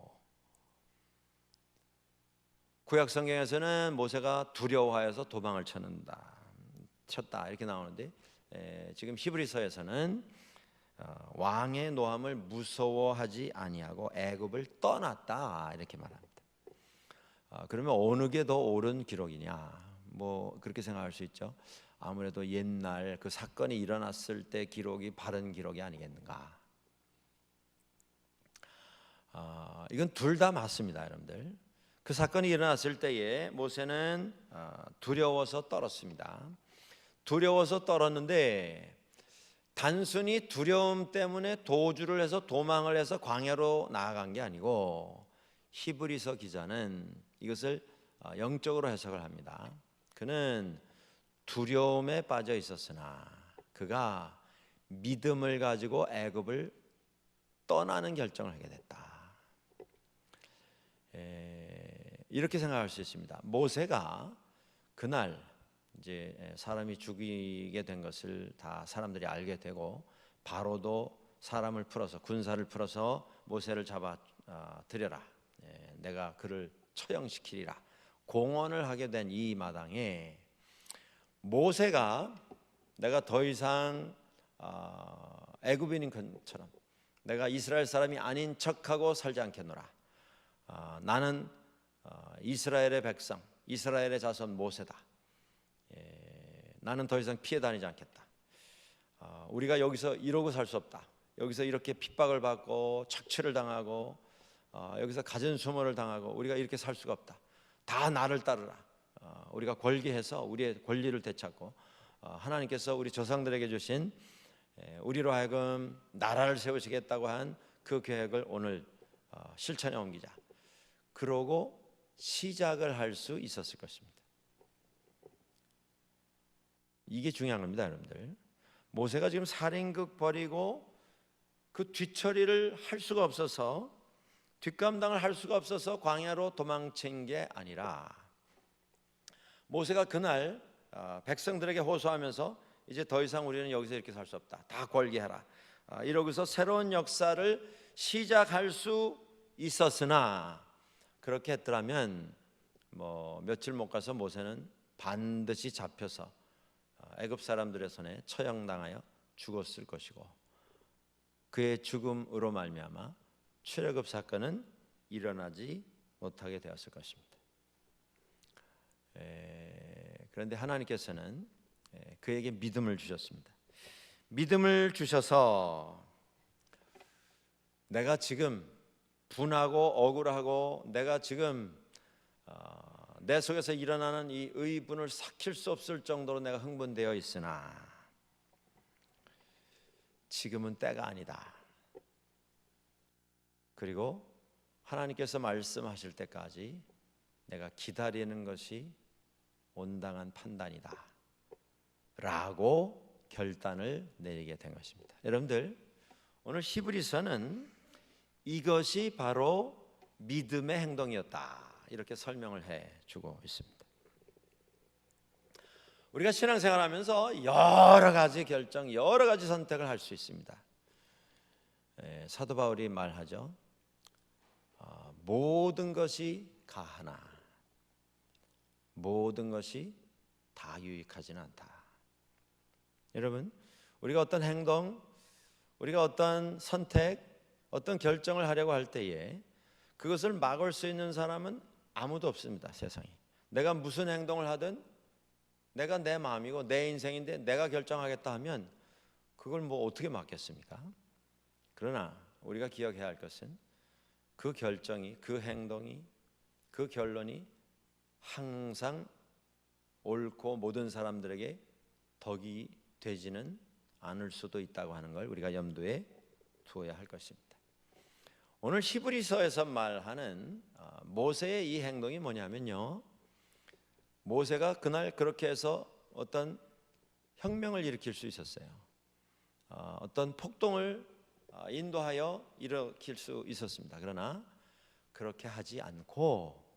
[SPEAKER 1] 구약 성경에서는 모세가 두려워하여서 도망을 쳤다 이렇게 나오는데 지금 히브리서에서는 왕의 노함을 무서워하지 아니하고 애굽을 떠났다 이렇게 말합니다. 그러면 어느 게 더 옳은 기록이냐? 뭐 그렇게 생각할 수 있죠. 아무래도 옛날 그 사건이 일어났을 때 기록이 바른 기록이 아니겠는가? 이건 둘 다 맞습니다, 여러분들. 그 사건이 일어났을 때에 모세는 두려워서 떨었습니다. 두려워서 떨었는데 단순히 두려움 때문에 도주를 해서 도망을 해서 광야로 나아간 게 아니고 히브리서 기자는 이것을 영적으로 해석을 합니다. 그는 두려움에 빠져 있었으나 그가 믿음을 가지고 애굽을 떠나는 결정을 하게 됐다. 이렇게 생각할 수 있습니다. 모세가 그날 이제 사람이 죽이게 된 것을 다 사람들이 알게 되고 바로도 사람을 풀어서 군사를 풀어서 모세를 잡아 들여라. 내가 그를 처형시키리라. 공언을 하게 된 이 마당에 모세가 내가 더 이상 애굽인인 것처럼 내가 이스라엘 사람이 아닌 척하고 살지 않겠노라. 나는 이스라엘의 백성, 이스라엘의 자손 모세다. 나는 더 이상 피해 다니지 않겠다. 우리가 여기서 이러고 살 수 없다. 여기서 이렇게 핍박을 받고 착취를 당하고 여기서 가진 수모를 당하고 우리가 이렇게 살 수가 없다. 다 나를 따르라. 우리가 권리해서 우리의 권리를 되찾고 하나님께서 우리 조상들에게 주신 우리로 하여금 나라를 세우시겠다고 한 그 계획을 오늘 실천에 옮기자. 그러고 시작을 할 수 있었을 것입니다. 이게 중요한 겁니다, 여러분들. 모세가 지금 살인극 벌이고 그 뒤처리를 할 수가 없어서 뒷감당을 할 수가 없어서 광야로 도망친 게 아니라 모세가 그날 백성들에게 호소하면서 이제 더 이상 우리는 여기서 이렇게 살 수 없다. 다 권리해라. 이러고서 새로운 역사를 시작할 수 있었으나 그렇게 했더라면 며칠 못 가서 모세는 반드시 잡혀서 애굽 사람들의 손에 처형당하여 죽었을 것이고 그의 죽음으로 말미암아 출애굽 사건은 일어나지 못하게 되었을 것입니다. 그런데 하나님께서는 그에게 믿음을 주셨습니다. 믿음을 주셔서 내가 지금 분하고 억울하고 내가 지금 내 속에서 일어나는 이 의분을 삭힐 수 없을 정도로 내가 흥분되어 있으나 지금은 때가 아니다. 그리고 하나님께서 말씀하실 때까지 내가 기다리는 것이 온당한 판단이다 라고 결단을 내리게 된 것입니다. 여러분들, 오늘 히브리서는 이것이 바로 믿음의 행동이었다 이렇게 설명을 해주고 있습니다. 우리가 신앙생활하면서 여러 가지 결정, 여러 가지 선택을 할 수 있습니다. 사도 바울이 말하죠. 모든 것이 가하나 모든 것이 다 유익하지는 않다. 여러분, 우리가 어떤 행동, 우리가 어떤 선택, 어떤 결정을 하려고 할 때에 그것을 막을 수 있는 사람은 아무도 없습니다. 세상에. 내가 무슨 행동을 하든 내가 내 마음이고 내 인생인데 내가 결정하겠다 하면 그걸 어떻게 막겠습니까? 그러나 우리가 기억해야 할 것은 그 결정이, 그 행동이, 그 결론이 항상 옳고 모든 사람들에게 덕이 되지는 않을 수도 있다고 하는 걸 우리가 염두에 두어야 할 것입니다. 오늘 히브리서에서 말하는 모세의 이 행동이 뭐냐면요, 모세가 그날 그렇게 해서 어떤 혁명을 일으킬 수 있었어요. 어떤 폭동을 인도하여 일으킬 수 있었습니다. 그러나 그렇게 하지 않고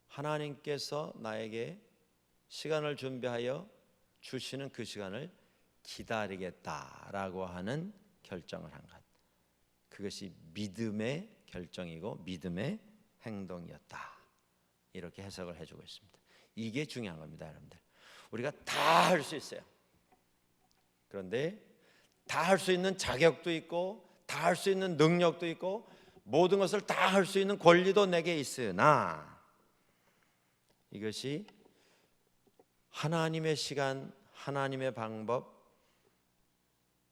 [SPEAKER 1] 하나님께서 나에게 시간을 준비하여 주시는 그 시간을 기다리겠다라고 하는 결정을 한 것, 그것이 믿음의 결정이고 믿음의 행동이었다 이렇게 해석을 해주고 있습니다. 이게 중요한 겁니다. 여러분들, 우리가 다 할 수 있어요. 그런데 다 할 수 있는 자격도 있고 다 할 수 있는 능력도 있고 모든 것을 다 할 수 있는 권리도 내게 있으나 이것이 하나님의 시간, 하나님의 방법,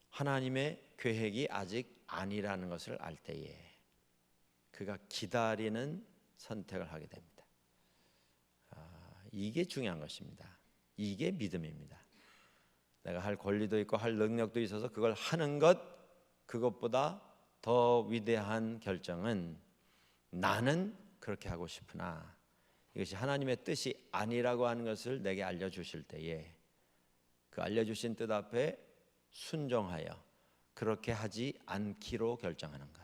[SPEAKER 1] 하나님의 계획이 아직 아니라는 것을 알 때에 그가 기다리는 선택을 하게 됩니다. 이게 중요한 것입니다. 이게 믿음입니다. 내가 할 권리도 있고 할 능력도 있어서 그걸 하는 것, 그것보다 더 위대한 결정은 나는 그렇게 하고 싶으나 이것이 하나님의 뜻이 아니라고 하는 것을 내게 알려주실 때에 그 알려주신 뜻 앞에 순종하여 그렇게 하지 않기로 결정하는 것,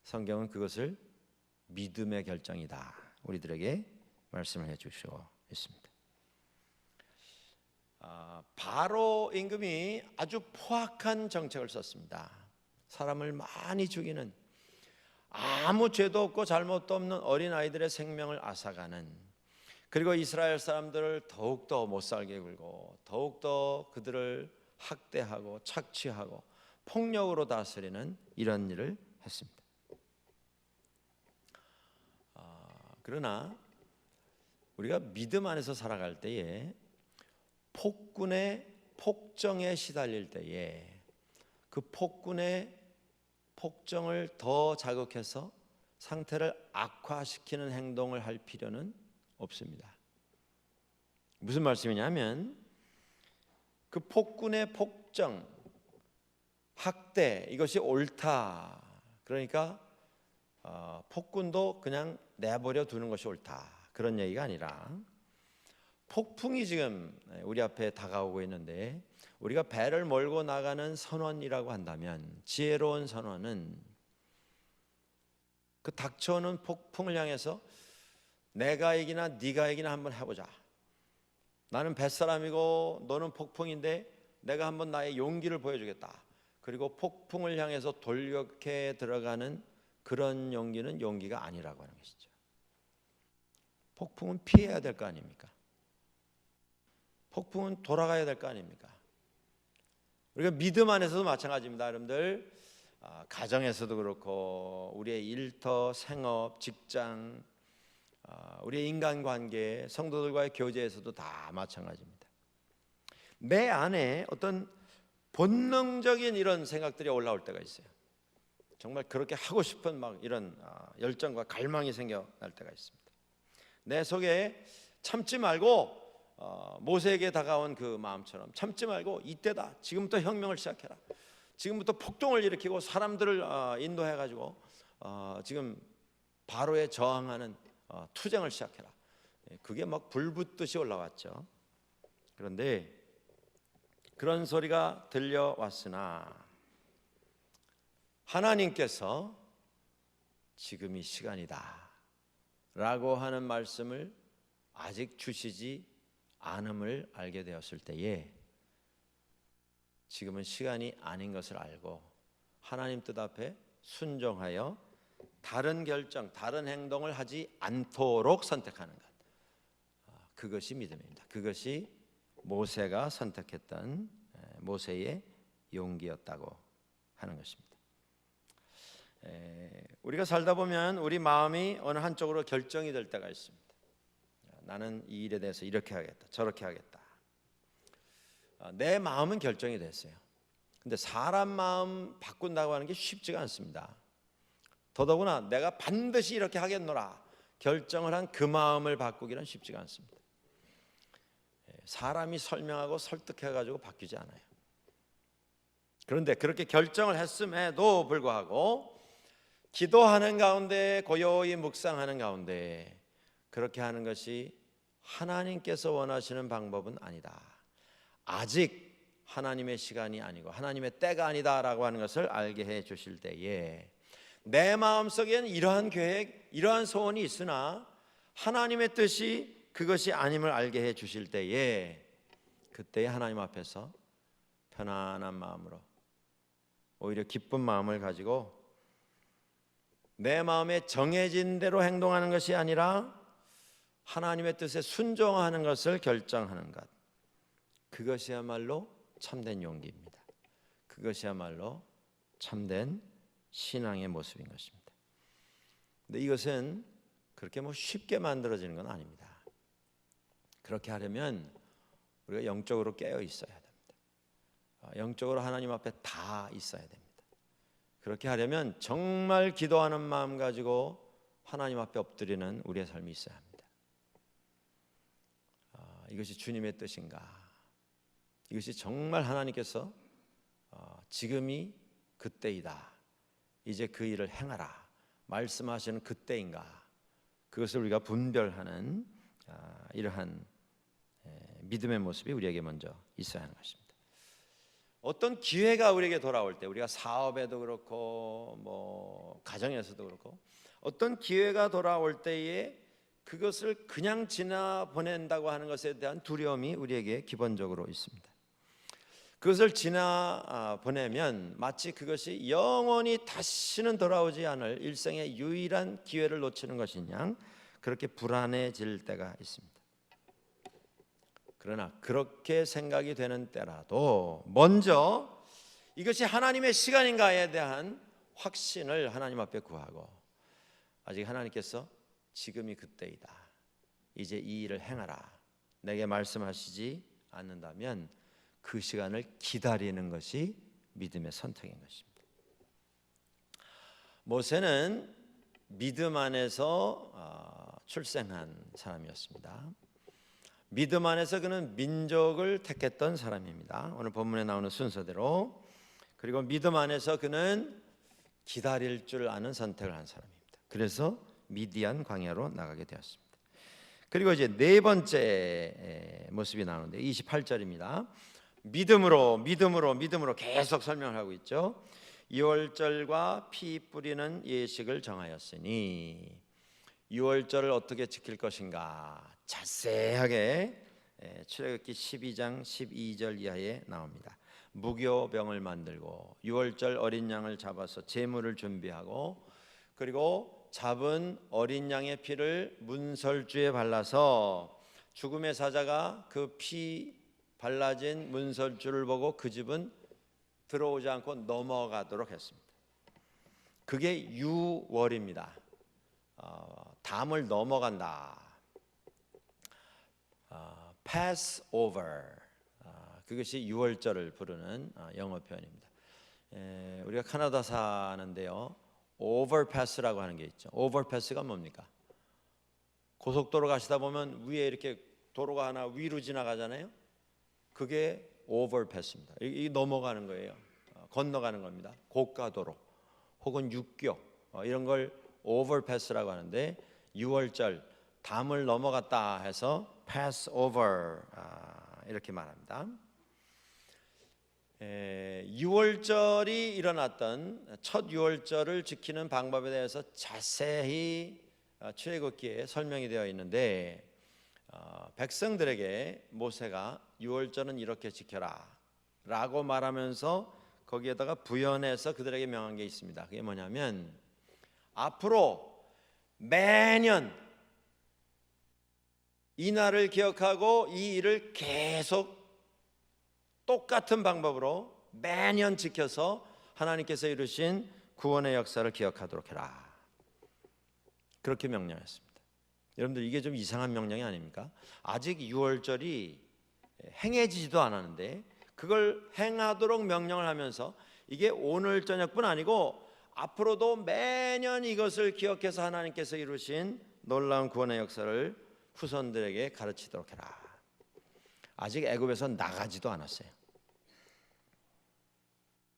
[SPEAKER 1] 성경은 그것을 믿음의 결정이다 우리들에게 말씀을 해주시고 있습니다. 바로 임금이 아주 포악한 정책을 썼습니다. 사람을 많이 죽이는, 아무 죄도 없고 잘못도 없는 어린아이들의 생명을 앗아가는, 그리고 이스라엘 사람들을 더욱더 못살게 굴고 더욱더 그들을 학대하고 착취하고 폭력으로 다스리는 이런 일을 했습니다. 그러나 우리가 믿음 안에서 살아갈 때에 폭군의 폭정에 시달릴 때에 그 폭군의 폭정을 더 자극해서 상태를 악화시키는 행동을 할 필요는 없습니다. 무슨 말씀이냐면 그 폭군의 폭정, 학대 이것이 옳다. 그러니까 폭군도 그냥 내버려 두는 것이 옳다. 그런 얘기가 아니라 폭풍이 지금 우리 앞에 다가오고 있는데 우리가 배를 몰고 나가는 선원이라고 한다면 지혜로운 선원은 그 닥쳐오는 폭풍을 향해서 내가 이기나 네가 이기나 한번 해보자. 나는 뱃사람이고 너는 폭풍인데 내가 한번 나의 용기를 보여주겠다. 그리고 폭풍을 향해서 돌격해 들어가는 그런 용기는 용기가 아니라고 하는 것이죠. 폭풍은 피해야 될 거 아닙니까? 폭풍은 돌아가야 될 거 아닙니까? 우리가 믿음 안에서도 마찬가지입니다. 여러분들 가정에서도 그렇고 우리의 일터, 생업, 직장, 우리의 인간관계, 성도들과의 교제에서도 다 마찬가지입니다. 내 안에 어떤 본능적인 이런 생각들이 올라올 때가 있어요. 정말 그렇게 하고 싶은 막 이런 열정과 갈망이 생겨날 때가 있습니다. 내 속에 참지 말고 모세에게 다가온 그 마음처럼 참지 말고 이때다. 지금부터 혁명을 시작해라. 지금부터 폭동을 일으키고 사람들을 인도해가지고 지금 바로에 저항하는 투쟁을 시작해라. 그게 막 불붙듯이 올라왔죠. 그런데 그런 소리가 들려왔으나 하나님께서 지금이 시간이다 라고 하는 말씀을 아직 주시지 않음을 알게 되었을 때에 지금은 시간이 아닌 것을 알고 하나님 뜻 앞에 순종하여 다른 결정, 다른 행동을 하지 않도록 선택하는 것, 그것이 믿음입니다. 그것이 모세가 선택했던 모세의 용기였다고 하는 것입니다. 우리가 살다 보면 우리 마음이 어느 한쪽으로 결정이 될 때가 있습니다. 나는 이 일에 대해서 이렇게 하겠다, 저렇게 하겠다. 내 마음은 결정이 됐어요. 근데 사람 마음 바꾼다고 하는 게 쉽지가 않습니다. 더더구나 내가 반드시 이렇게 하겠노라 결정을 한 그 마음을 바꾸기는 쉽지가 않습니다. 사람이 설명하고 설득해가지고 바뀌지 않아요. 그런데 그렇게 결정을 했음에도 불구하고 기도하는 가운데 고요히 묵상하는 가운데 그렇게 하는 것이 하나님께서 원하시는 방법은 아니다. 아직 하나님의 시간이 아니고 하나님의 때가 아니다라고 하는 것을 알게 해 주실 때에 내 마음속에는 이러한 계획, 이러한 소원이 있으나 하나님의 뜻이 그것이 아님을 알게 해 주실 때에 그때 하나님 앞에서 편안한 마음으로 오히려 기쁜 마음을 가지고 내 마음에 정해진 대로 행동하는 것이 아니라 하나님의 뜻에 순종하는 것을 결정하는 것, 그것이야말로 참된 용기입니다. 그것이야말로 참된 신앙의 모습인 것입니다. 근데 이것은 그렇게 쉽게 만들어지는 건 아닙니다. 그렇게 하려면 우리가 영적으로 깨어 있어야 됩니다. 영적으로 하나님 앞에 다 있어야 됩니다. 그렇게 하려면 정말 기도하는 마음 가지고 하나님 앞에 엎드리는 우리의 삶이 있어야 합니다. 이것이 주님의 뜻인가? 이것이 정말 하나님께서 지금이 그때이다, 이제 그 일을 행하라 말씀하시는 그때인가? 그것을 우리가 분별하는 이러한 믿음의 모습이 우리에게 먼저 있어야 하는 것입니다. 어떤 기회가 우리에게 돌아올 때, 우리가 사업에도 그렇고 가정에서도 그렇고 어떤 기회가 돌아올 때에 그것을 그냥 지나 보낸다고 하는 것에 대한 두려움이 우리에게 기본적으로 있습니다. 그것을 지나 보내면 마치 그것이 영원히 다시는 돌아오지 않을 일생의 유일한 기회를 놓치는 것인 양 그렇게 불안해질 때가 있습니다. 그러나 그렇게 생각이 되는 때라도 먼저 이것이 하나님의 시간인가에 대한 확신을 하나님 앞에 구하고, 아직 하나님께서 지금이 그때이다, 이제 이 일을 행하라 내게 말씀하시지 않는다면 그 시간을 기다리는 것이 믿음의 선택인 것입니다. 모세는 믿음 안에서 출생한 사람이었습니다. 믿음 안에서 그는 민족을 택했던 사람입니다. 오늘 본문에 나오는 순서대로. 그리고 믿음 안에서 그는 기다릴 줄 아는 선택을 한 사람입니다. 그래서 미디안 광야로 나가게 되었습니다. 그리고 이제 네 번째 모습이 나오는데 28절입니다. 믿음으로 계속 설명을 하고 있죠. 유월절과 피 뿌리는 예식을 정하였으니, 유월절을 어떻게 지킬 것인가 자세하게 출애굽기 12장 12절 이하에 나옵니다. 무교병을 만들고 유월절 어린 양을 잡아서 제물을 준비하고, 그리고 잡은 어린 양의 피를 문설주에 발라서 죽음의 사자가 그 피 발라진 문설주를 보고 그 집은 들어오지 않고 넘어가도록 했습니다. 그게 유월입니다. 담을 넘어간다. Passover. 그것이 유월절을 부르는 영어 표현입니다. 우리가 카나다 사는데요, 오버패스라고 하는 게 있죠. 오버패스가 뭡니까? 고속도로 가시다 보면 위에 이렇게 도로가 하나 위로 지나가잖아요. 그게 오버패스입니다. 이 넘어가는 거예요. 건너가는 겁니다. 고가도로 혹은 육교 이런 걸 오버패스라고 하는데, 유월절 담을 넘어갔다 해서 Passover 이렇게 말합니다. 유월절이 일어났던 첫 유월절을 지키는 방법에 대해서 자세히 출애굽기에 설명이 되어 있는데, 백성들에게 모세가 유월절은 이렇게 지켜라 라고 말하면서 거기에다가 부연해서 그들에게 명한 게 있습니다. 그게 뭐냐면, 앞으로 매년 이 날을 기억하고 이 일을 계속 똑같은 방법으로 매년 지켜서 하나님께서 이루신 구원의 역사를 기억하도록 해라. 그렇게 명령했습니다. 여러분들, 이게 좀 이상한 명령이 아닙니까? 아직 유월절이 행해지지도 않았는데 그걸 행하도록 명령을 하면서, 이게 오늘 저녁뿐 아니고 앞으로도 매년 이것을 기억해서 하나님께서 이루신 놀라운 구원의 역사를 후손들에게 가르치도록 해라. 아직 애굽에서 나가지도 않았어요.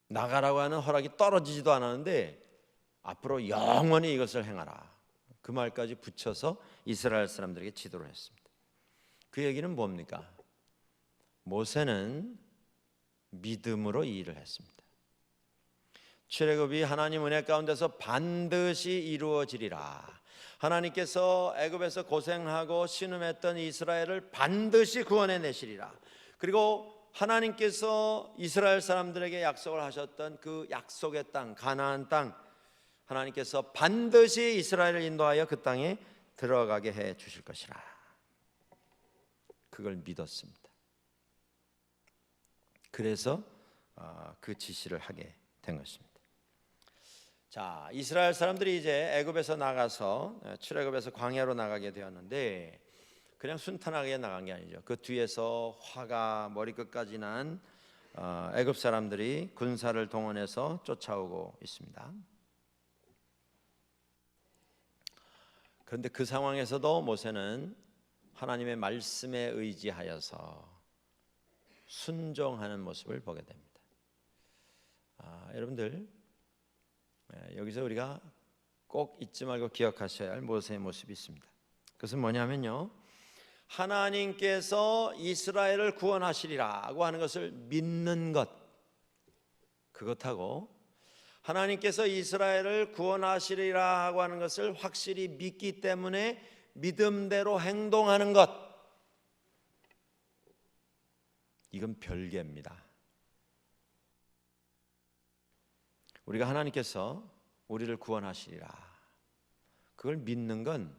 [SPEAKER 1] 나가라고 하는 허락이 떨어지지도 않았는데 앞으로 영원히 이것을 행하라, 그 말까지 붙여서 이스라엘 사람들에게 지도를 했습니다. 그 얘기는 뭡니까? 모세는 믿음으로 이 일을 했습니다. 출애굽이 하나님 은혜 가운데서 반드시 이루어지리라. 하나님께서 애굽에서 고생하고 신음했던 이스라엘을 반드시 구원해 내시리라. 그리고 하나님께서 이스라엘 사람들에게 약속을 하셨던 그 약속의 땅, 가나안 땅, 하나님께서 반드시 이스라엘을 인도하여 그 땅에 들어가게 해 주실 것이라. 그걸 믿었습니다. 그래서 그 지시를 하게 된 것입니다. 자, 이스라엘 사람들이 이제 애굽에서 나가서 출애굽에서 광야로 나가게 되었는데, 그냥 순탄하게 나간 게 아니죠. 그 뒤에서 화가 머리끝까지 난 애굽 사람들이 군사를 동원해서 쫓아오고 있습니다. 그런데 그 상황에서도 모세는 하나님의 말씀에 의지하여서 순종하는 모습을 보게 됩니다. 여러분들, 여기서 우리가 꼭 잊지 말고 기억하셔야 할 모세의 모습이 있습니다. 그것은 뭐냐면요, 하나님께서 이스라엘을 구원하시리라고 하는 것을 믿는 것, 그것하고 하나님께서 이스라엘을 구원하시리라고 하는 것을 확실히 믿기 때문에 믿음대로 행동하는 것, 이건 별개입니다. 우리가 하나님께서 우리를 구원하시리라, 그걸 믿는 건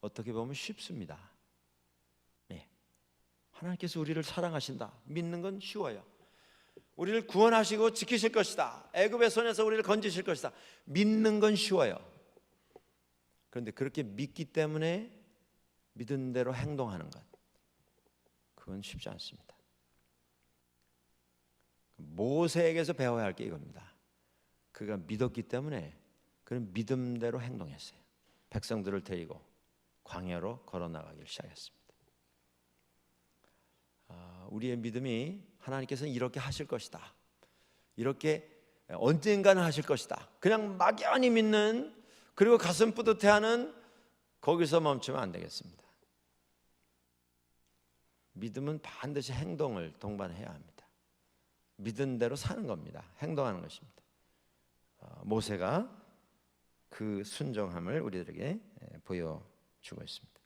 [SPEAKER 1] 어떻게 보면 쉽습니다. 네. 하나님께서 우리를 사랑하신다, 믿는 건 쉬워요. 우리를 구원하시고 지키실 것이다, 애굽의 손에서 우리를 건지실 것이다, 믿는 건 쉬워요. 그런데 그렇게 믿기 때문에 믿은 대로 행동하는 것, 그건 쉽지 않습니다. 모세에게서 배워야 할 게 이겁니다. 그가 믿었기 때문에 그는 믿음대로 행동했어요. 백성들을 데리고 광야로 걸어나가기를 시작했습니다. 우리의 믿음이 하나님께서는 이렇게 하실 것이다, 이렇게 언젠가는 하실 것이다, 그냥 막연히 믿는, 그리고 가슴 뿌듯해하는, 거기서 멈추면 안 되겠습니다. 믿음은 반드시 행동을 동반해야 합니다. 믿은 대로 사는 겁니다. 행동하는 것입니다. 모세가 그 순종함을 우리들에게 보여주고 있습니다.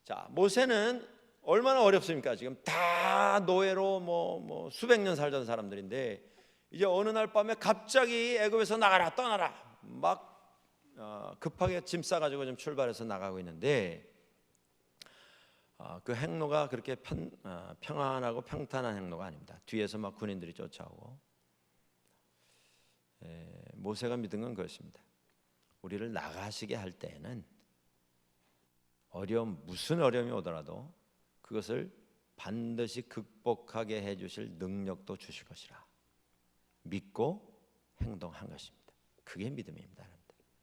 [SPEAKER 1] 자, 모세는 얼마나 어렵습니까? 지금 다 노예로 수백 년 살던 사람들인데 이제 어느 날 밤에 갑자기 애굽에서 나가라, 떠나라, 막 급하게 짐 싸가지고 좀 출발해서 나가고 있는데 그 행로가 그렇게 평안하고 평탄한 행로가 아닙니다. 뒤에서 막 군인들이 쫓아오고. 모세가 믿은 건 그것입니다. 우리를 나가시게 할 때에는 무슨 어려움이 오더라도 그것을 반드시 극복하게 해주실 능력도 주실 것이라 믿고 행동한 것입니다. 그게 믿음입니다.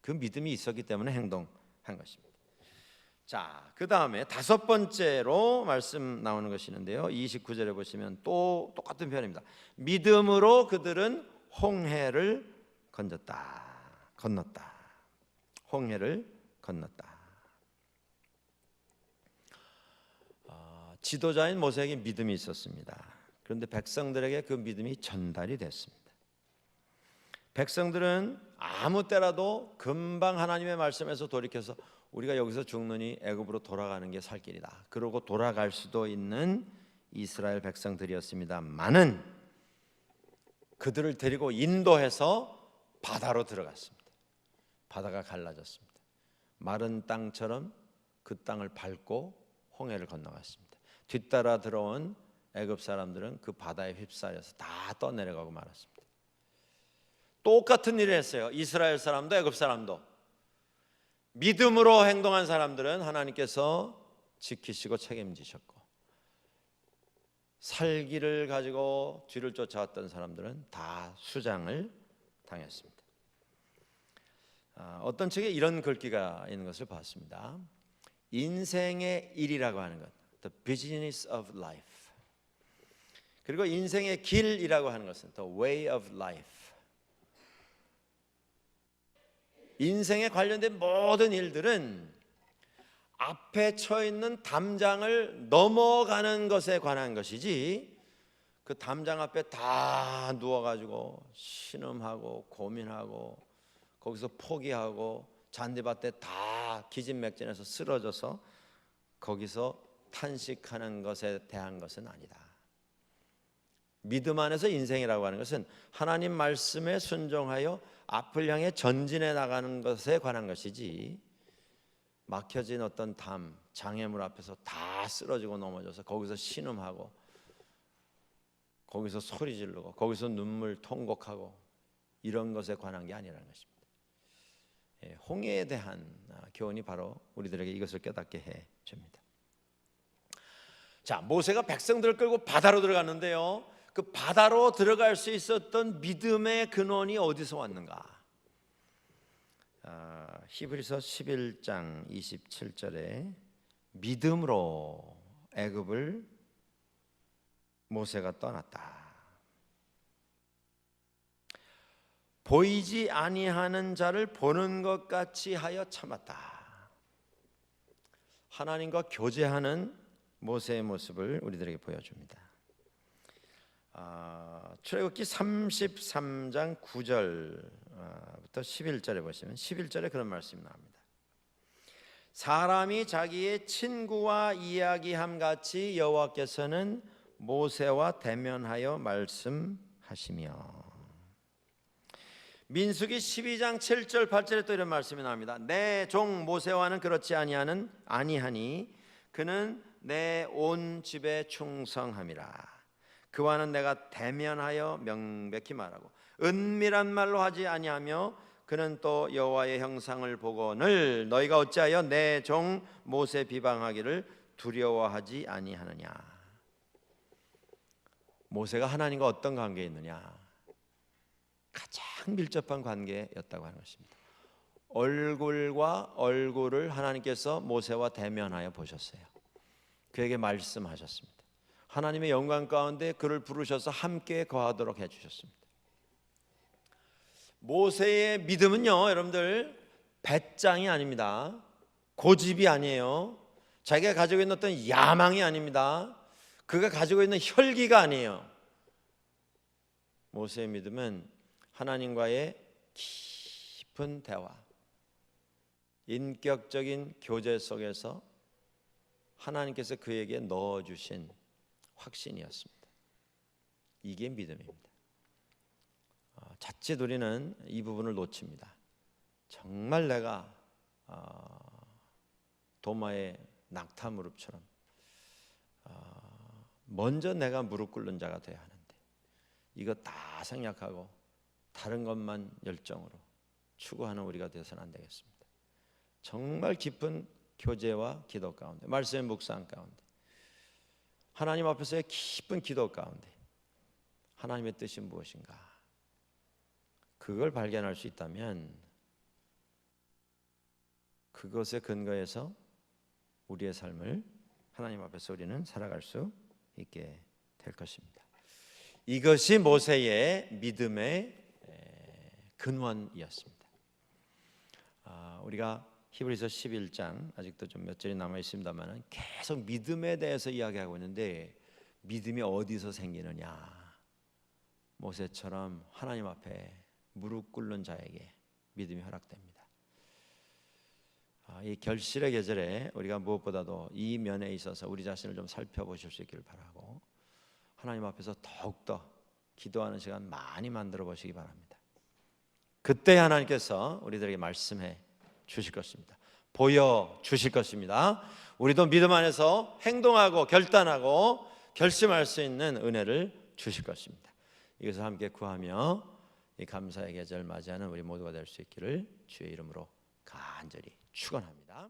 [SPEAKER 1] 그 믿음이 있었기 때문에 행동한 것입니다. 자, 그 다음에 다섯 번째로 말씀 나오는 것이 있는데요, 29절에 보시면 또 똑같은 표현입니다. 믿음으로 그들은 홍해를 건넜다. 홍해를 건넜다. 지도자인 모세에게 믿음이 있었습니다. 그런데 백성들에게 그 믿음이 전달이 됐습니다. 백성들은 아무 때라도 금방 하나님의 말씀에서 돌이켜서 우리가 여기서 죽느니 애굽으로 돌아가는 게 살 길이다, 그러고 돌아갈 수도 있는 이스라엘 백성들이었습니다만은 그들을 데리고 인도해서 바다로 들어갔습니다. 바다가 갈라졌습니다. 마른 땅처럼 그 땅을 밟고 홍해를 건너갔습니다. 뒤따라 들어온 애굽 사람들은 그 바다에 휩싸여서 다 떠내려가고 말았습니다. 똑같은 일을 했어요. 이스라엘 사람도 애굽 사람도. 믿음으로 행동한 사람들은 하나님께서 지키시고 책임지셨고, 살기를 가지고 뒤를 쫓아왔던 사람들은 다 수장을 당했습니다. 어떤 책에 이런 글귀가 있는 것을 봤습니다. 인생의 일이라고 하는 것, the business of life, 그리고 인생의 길이라고 하는 것은 the way of life. 인생에 관련된 모든 일들은 앞에 처 있는 담장을 넘어가는 것에 관한 것이지, 그 담장 앞에 다 누워가지고 신음하고 고민하고 거기서 포기하고 잔디밭에 다 기진맥진해서 쓰러져서 거기서 탄식하는 것에 대한 것은 아니다. 믿음 안에서 인생이라고 하는 것은 하나님 말씀에 순종하여 앞을 향해 전진해 나가는 것에 관한 것이지, 막혀진 어떤 장애물 앞에서 다 쓰러지고 넘어져서 거기서 신음하고 거기서 소리 지르고 거기서 눈물 통곡하고 이런 것에 관한 게 아니라는 것입니다. 홍해에 대한 교훈이 바로 우리들에게 이것을 깨닫게 해줍니다. 자, 모세가 백성들을 끌고 바다로 들어갔는데요, 그 바다로 들어갈 수 있었던 믿음의 근원이 어디서 왔는가? 히브리서 11장 27절에 믿음으로 애굽을 모세가 떠났다. 보이지 아니하는 자를 보는 것 같이 하여 참았다. 하나님과 교제하는 모세의 모습을 우리들에게 보여줍니다. 출애굽기 33장 9절부터 11절에 보시면 11절에 그런 말씀이 나옵니다. 사람이 자기의 친구와 이야기함 같이 여호와께서는 모세와 대면하여 말씀하시며. 민수기 12장 7절 8절에 또 이런 말씀이 나옵니다. 내 종 모세와는 그렇지 아니하니 그는 내 온 집에 충성함이라. 그와는 내가 대면하여 명백히 말하고 은밀한 말로 하지 아니하며 그는 또 여호와의 형상을 보거늘 너희가 어찌하여 내 종 모세 비방하기를 두려워하지 아니하느냐. 모세가 하나님과 어떤 관계에 있느냐? 가장 밀접한 관계였다고 하는 것입니다. 얼굴과 얼굴을 하나님께서 모세와 대면하여 보셨어요. 그에게 말씀하셨습니다. 하나님의 영광 가운데 그를 부르셔서 함께 거하도록 해주셨습니다. 모세의 믿음은요, 여러분들 배짱이 아닙니다. 고집이 아니에요. 자기가 가지고 있는 어떤 야망이 아닙니다. 그가 가지고 있는 혈기가 아니에요. 모세의 믿음은 하나님과의 깊은 대화, 인격적인 교제 속에서 하나님께서 그에게 넣어주신 확신이었습니다. 이게 믿음입니다. 자칫 우리는 이 부분을 놓칩니다. 정말 내가 도마의 낙타 무릎처럼 먼저 내가 무릎 꿇는 자가 되어야 하는데, 이거 다 생략하고 다른 것만 열정으로 추구하는 우리가 되어서는 안 되겠습니다. 정말 깊은 교제와 기도 가운데, 말씀의 묵상 가운데, 하나님 앞에서의 깊은 기도 가운데 하나님의 뜻이 무엇인가, 그걸 발견할 수 있다면 그것에 근거해서 우리의 삶을 하나님 앞에서 우리는 살아갈 수 있게 될 것입니다. 이것이 모세의 믿음의 근원이었습니다. 우리가 히브리서 11장 아직도 좀 몇 절이 남아 있습니다만 계속 믿음에 대해서 이야기하고 있는데, 믿음이 어디서 생기느냐? 모세처럼 하나님 앞에 무릎 꿇는 자에게 믿음이 허락됩니다. 이 결실의 계절에 우리가 무엇보다도 이 면에 있어서 우리 자신을 좀 살펴보실 수 있기를 바라고, 하나님 앞에서 더욱더 기도하는 시간 많이 만들어 보시기 바랍니다. 그때 하나님께서 우리들에게 말씀해 주실 것입니다. 보여 주실 것입니다. 우리도 믿음 안에서 행동하고 결단하고 결심할 수 있는 은혜를 주실 것입니다. 이것을 함께 구하며 이 감사의 계절 맞이하는 우리 모두가 될 수 있기를 주의 이름으로 간절히 축원합니다.